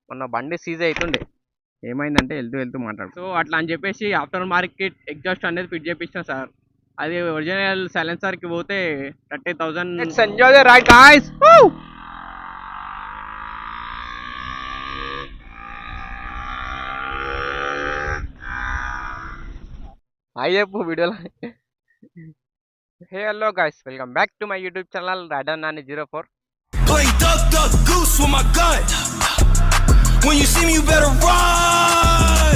మొన్న బండి సీజ్ అవుతుండే ఏమైందంటే వెళ్తూ మాట్లాడు సో అట్లా అని చెప్పేసి ఆఫ్టర్ మార్కెట్ ఎగ్జాస్ట్ అనేది ఫిట్ చేపించిన సార్. అది ఒరిజినల్ సైలెన్సర్ కి పోతే 30,000. Let's enjoy the ride guys. Hi చెప్పు వీడియోలో. Hey hello guys, welcome back to my YouTube channel రాడన్ Nani 04. Play duck, duck, goose with my gun. When you see me, you better run.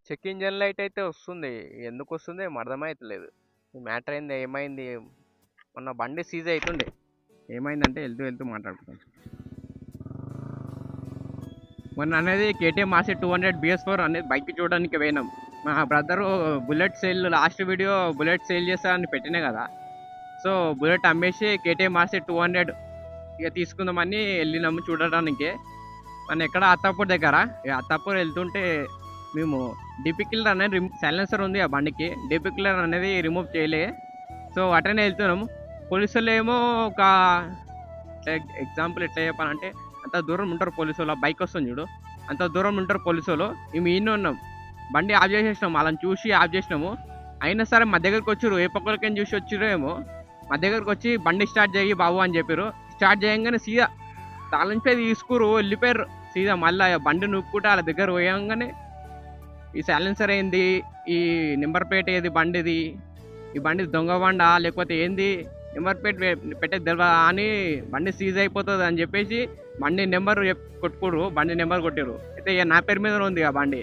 Check engine light అయితే వస్తుంది, ఎందుకు వస్తుంది అర్థమైతలేదు. ఈ matter ఏంది, ఏమైంది? మొన్న బండి సీజ్ అవుతుండే ఏమైందంటే వెళ్తూ మాట్లాడుకుంటాం. మొన్న అనేది KTM RC 200 BS4 అనేది బైక్ చూడడానికి పోయినాం. మా brother bullet sale, last video bullet sale చేస్తానని పెట్టినా కదా. సో బుల్లెట్ అమ్మేసి KTM RC 200 ఇక తీసుకుందామని వెళ్ళినాము చూడడానికి. మన ఎక్కడ అత్తాపూర్ దగ్గర. ఇక అత్తాపూర్ వెళ్తుంటే మేము డీపీ కిల్లర్ అనేది సైలెన్సర్ ఉంది ఆ బండికి, డీపీ కిల్లర్ అనేది రిమూవ్ చేయలే. సో అటనే వెళ్తున్నాము. పోలీసులు ఏమో ఒక ఎగ్జాంపుల్ ఎట్లా చెప్పాలంటే, అంత దూరం ఉంటారు పోలీసు వాళ్ళు. బైక్ వస్తుంది చూడు, అంత దూరం ఉంటారు పోలీసు వాళ్ళు. మేము ఈయన ఉన్నాం, బండి ఆఫ్ చేసేసినాము, వాళ్ళని చూసి ఆఫ్ చేసినాము. అయినా సరే మా దగ్గరికి వచ్చారు, ఏ పక్కలకైనా చూసి వచ్చిరో ఏమో. మా దగ్గరకు వచ్చి బండి స్టార్ట్ చేయి బాబు అని చెప్పారు. స్టార్ట్ చేయగానే సీదా తాళంపై తీసుకురు వెళ్ళిపోయారు సీదా. మళ్ళీ బండి నూక్కుంటే వాళ్ళ దగ్గర పోయంగానే ఈ సైలెన్సర్ ఏంది, ఈ నెంబర్ ప్లేట్ ఏది బండిది, ఈ బండి దొంగ బండా లేకపోతే ఏంది, నెంబర్ ప్లేట్ పెట్టేది తెలియదా అని బండి సీజ్ అయిపోతుంది అని చెప్పేసి బండి నెంబర్ కొట్టుకోరు, బండి నెంబర్ కొట్టారు. అయితే ఇక నా పేరు మీద ఉంది, ఆ బండి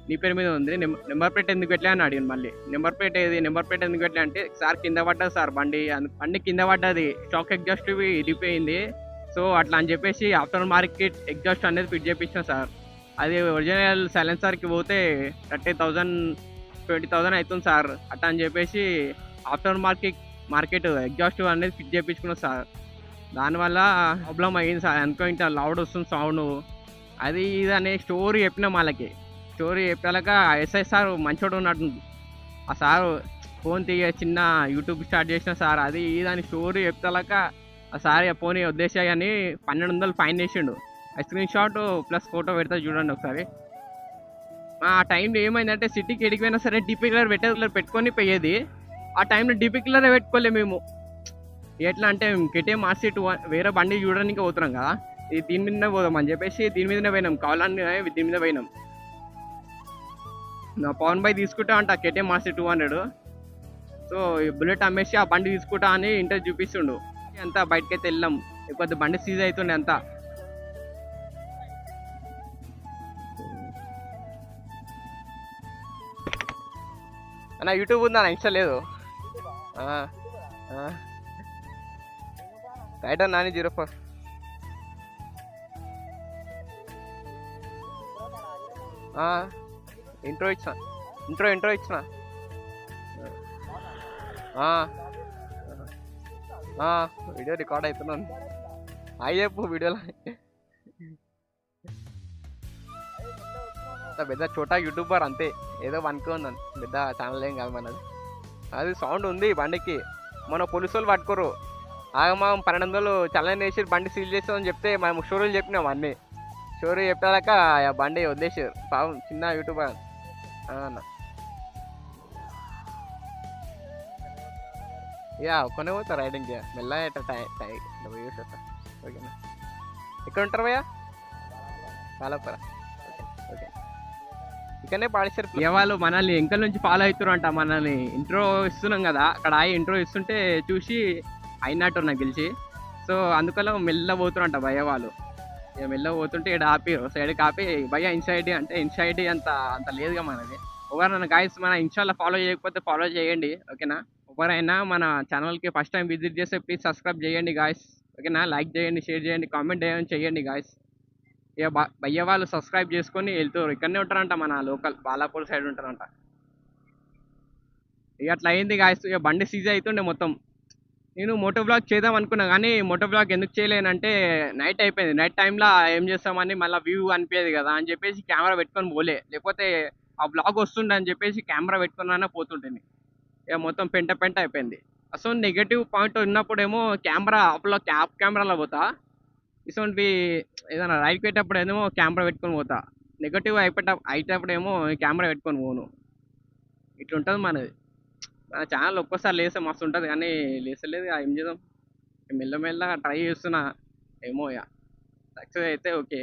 నీ పేరు మీద ఉంది, నెంబర్ ప్లేట్ ఎందుకు పెట్టలే అని అడిగాను. మళ్ళీ నెంబర్ ప్లేట్ ఏది, నెంబర్ ప్లేట్ ఎందుకు పెట్టలే అంటే, సార్ కింద పడ్డది సార్ బండి కింద పడ్డది, స్టాక్ ఎగ్జాస్ట్ ఇరిగిపోయింది. సో అట్లా అని చెప్పేసి ఆఫ్టర్ మార్కెట్ ఎగ్జాస్ట్ అనేది ఫిట్ చేపించిన సార్. అది ఒరిజినల్ సైలెన్సర్కి పోతే 30,000 20,000 అవుతుంది సార్. అట్లా అని చెప్పేసి ఆఫ్టర్ మార్కెట్ ఎగ్జాస్ట్ అనేది ఫిట్ చేయించుకున్నాం సార్. దానివల్ల ప్రాబ్లం అయ్యింది సార్. అనుకో ఇంత లౌడ్ వస్తుంది సౌండ్, అది ఇది అనే స్టోరీ చెప్పినాం వాళ్ళకి. స్టోరీ చెప్పాక ఎస్ఐ సార్ మంచోడు ఉన్నట్టు, ఆ సార్ ఫోన్ తీయ చిన్న యూట్యూబ్ స్టార్ట్ చేసిన సార్, అది ఇది అని స్టోరీ చెప్తాక ఆ సార్ ఫోన్ ఉద్దేశాన్ని అని 1,200 ఫైన్ చేసిండు. స్క్రీన్ షాట్ ప్లస్ ఫోటో పెడతా చూడండి ఒకసారి. ఆ టైంలో ఏమైందంటే సిటీకి ఎడిపోయినా సరే డీపీ కిల్లర్ పెట్టుకొని పోయేది. ఆ టైంలో డీపీ కిల్లరే పెట్టుకోలే మేము. ఎట్లా అంటే KTM RC 200 వేరే బండి చూడడానికి పోతున్నాం కదా, ఇది దీని మీదనే పోదాం అని చెప్పేసి దీని మీదనే పోయినాం, కావాలని దీని మీద పోయినాం. నా పవన్ బై తీసుకుంటా అంట KTM RC 200. సో ఈ బుల్లెట్ అమ్మేసి ఆ బండి తీసుకుంటా అని ఇంటర్ చూపిస్తుండు. అంతా బయటకైతే వెళ్ళాం, లేకపోతే బండి సీజ్ అవుతుండే అంతా. అన్న యూట్యూబ్ ఉందా, ఇన్స్టా లేదు. రాడన్ నాని 04. ఇంట్రో ఇచ్చిన వీడియో రికార్డ్ అవుతున్నాను. హాయ్ చెప్పు వీడియోలో. పెద్ద చోటా యూట్యూబర్ అంతే, ఏదో వన్కే ఉందని, పెద్ద ఛానల్ ఏం కాదు మనది. అది సౌండ్ ఉంది బండికి. మన పోలీసు వాళ్ళు పట్టుకోరు, ఆగమాగం 1,200 చలన వేసి బండి సీల్ చేస్తామని చెప్తే మేము స్టోరీలు చెప్పినాం. అన్నీ స్టోరీ చెప్పాక బండి వదిలేసారు పాపం, చిన్న యూట్యూబర్ అన్న. యా ఒక్కనే పోతా రైడింగ్ మెల్ల ఓకేనా. ఎక్కడ ఉంటారు భయ్యా? కాలపరా. ఓకే ఇకనే పాడేశారు. వాళ్ళు మనల్ని ఎంకల్ నుంచి ఫాలో అవుతారు అంట. మనల్ని ఇంట్రో ఇస్తున్నాం కదా, అక్కడ ఇంట్రో ఇస్తుంటే చూసి అయినట్టు నాకు గెలిచి. సో అందుకలో మెల్ల పోతురంట భయ్య వాళ్ళు. ఇక మెల్ల పోతుంటే ఇక్కడ ఆపి సైడ్కి ఆపి, భయ్య ఇన్సైడ్ అంటే ఇన్సైడ్ అంత లేదుగా మనది. ఎవరైనా గాయస్ మన ఇన్స్టాలో ఫాలో చేయకపోతే ఫాలో చేయండి ఓకేనా. ఎవరైనా మన ఛానల్కి ఫస్ట్ టైం విజిట్ చేస్తే ప్లీజ్ సబ్స్క్రైబ్ చేయండి గాయస్ ఓకేనా. లైక్ చేయండి, షేర్ చేయండి, కామెంట్ చేయండి గాయస్. ఇక భయ్య వాళ్ళు సబ్స్క్రైబ్ చేసుకొని వెళ్తారు. ఇక్కడనే ఉంటారంట, మన లోకల్ బాలాపూర్ సైడ్ ఉంటారంట. ఇక అట్లా అయింది గాయస్. ఇక బండి సీజ్ అవుతుండే మొత్తం. నేను మోటో బ్లాగ్ చేద్దాం అనుకున్నా కానీ మోటో బ్లాగ్ ఎందుకు చేయలేనంటే నైట్ అయిపోయింది. నైట్ టైంలో ఏం చేస్తామని మళ్ళీ వ్యూ అనిపించేది కదా అని చెప్పేసి కెమెరా పెట్టుకొని పోలే. లేకపోతే ఆ బ్లాగ్ వస్తుండే అని చెప్పేసి కెమెరా పెట్టుకున్నానే పోతుంటేని ఇక మొత్తం పెంట పెంట అయిపోయింది. అసలు నెగటివ్ పాయింట్ ఉన్నప్పుడేమో కెమెరా ఆఫ్ కెమెరాలో పోతా, ఇటువంటివి ఏదైనా రైడ్ పెట్టేటప్పుడు ఏమో కెమెరా పెట్టుకొని పోతా, నెగటివ్ అయిపోయేటప్పుడేమో కెమెరా పెట్టుకొని పోను. ఇట్లుంటుంది మనది. మన ఛానల్ ఒక్కోసారి లేస్తే మస్తు ఉంటుంది కానీ లేస్తలేదు. ఏం చేద్దాం, మెల్లమెల్ల ట్రై చేస్తున్నా. ఏమో ఇక సక్సెస్ అయితే ఓకే,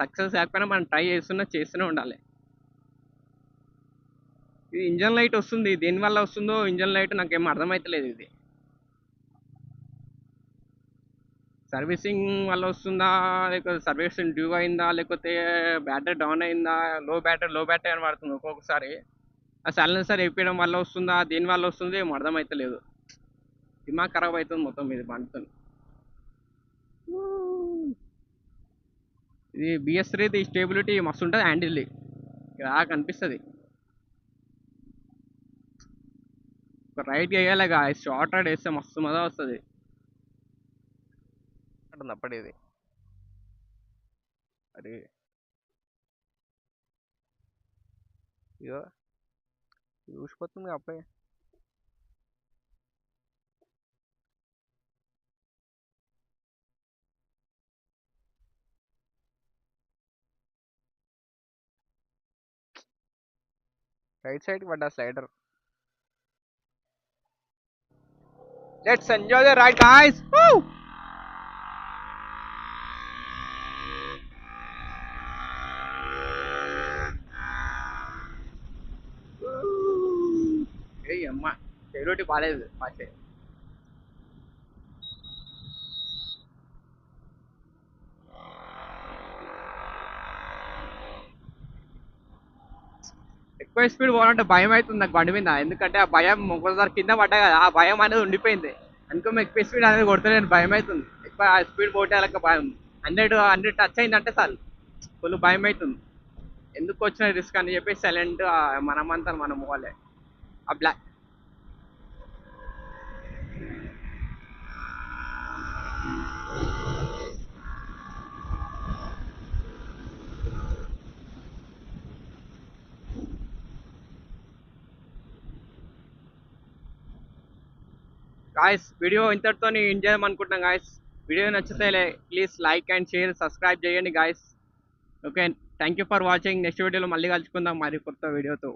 సక్సెస్ కాకపోయినా మనం ట్రై చేస్తూనే ఉండాలి. ఇది ఇంజన్ లైట్ వస్తుంది, దేనివల్ల వస్తుందో ఇంజన్ లైట్ నాకేం అర్థమవుతలేదు. ఇది సర్వీసింగ్ వల్ల వస్తుందా, లేకపోతే సర్వీసింగ్ డ్యూ అయిందా, లేకపోతే బ్యాటరీ డౌన్ అయిందా, లో బ్యాటరీ అని పడుతుంది ఒక్కొక్కసారి. ఆ సైలెన్సర్ వేపించడం వల్ల వస్తుందా, దేని వల్ల వస్తుంది ఏం అర్థమవుతలేదు. దిమాగ్ ఖరాబ్ అవుతుంది మొత్తం ఇది బండితో. ఇది BS3 స్టేబిలిటీ మస్తు ఉంటుంది, హ్యాండిల్ ఇలా కనిపిస్తుంది. ఒక రైడ్ వేయాలిగా, షార్ట్ రైడ్ వేస్తే మస్తు మజా వస్తుంది. అప్పటిది అరే ఇగో చూసిపోతుంది అప్పుడే. రైట్ సైడ్ పడ్డా slider. Let's enjoy the ride guys. ఏ అమ్మ స్టెబిలిటీ బాగాలేదు ఫాస్ట్. ఎక్కువ స్పీడ్ పోవాలంటే భయం అవుతుంది నాకు బండి మీద, ఎందుకంటే ఆ భయం ఒక్కోసారి కింద పడ్డా కదా, ఆ భయం అనేది ఉండిపోయింది. అందుకో ఎక్కువ స్పీడ్ అనేది కొడతలేను, భయం అవుతుంది. ఎక్కువ స్పీడ్ పోవటాలక భయం. 100 టచ్ అయిందంటే చాలు ఫుల్ భయం అవుతుంది. ఎందుకు వచ్చిన రిస్క్ అని చెప్పి సైలెంట్ మనమంతా మనం పోవాలి. ఆ బ్లాక్ గాయస్, వీడియో ఇంతటితో ఎంజాయ్ చేయమనుకుంటున్నాం గాయస్. వీడియో నచ్చితే please like and share, subscribe చేయండి guys. Okay, thank you for watching. Next వీడియోలో మళ్ళీ కలుసుకుందాం మరి కొత్త వీడియోతో.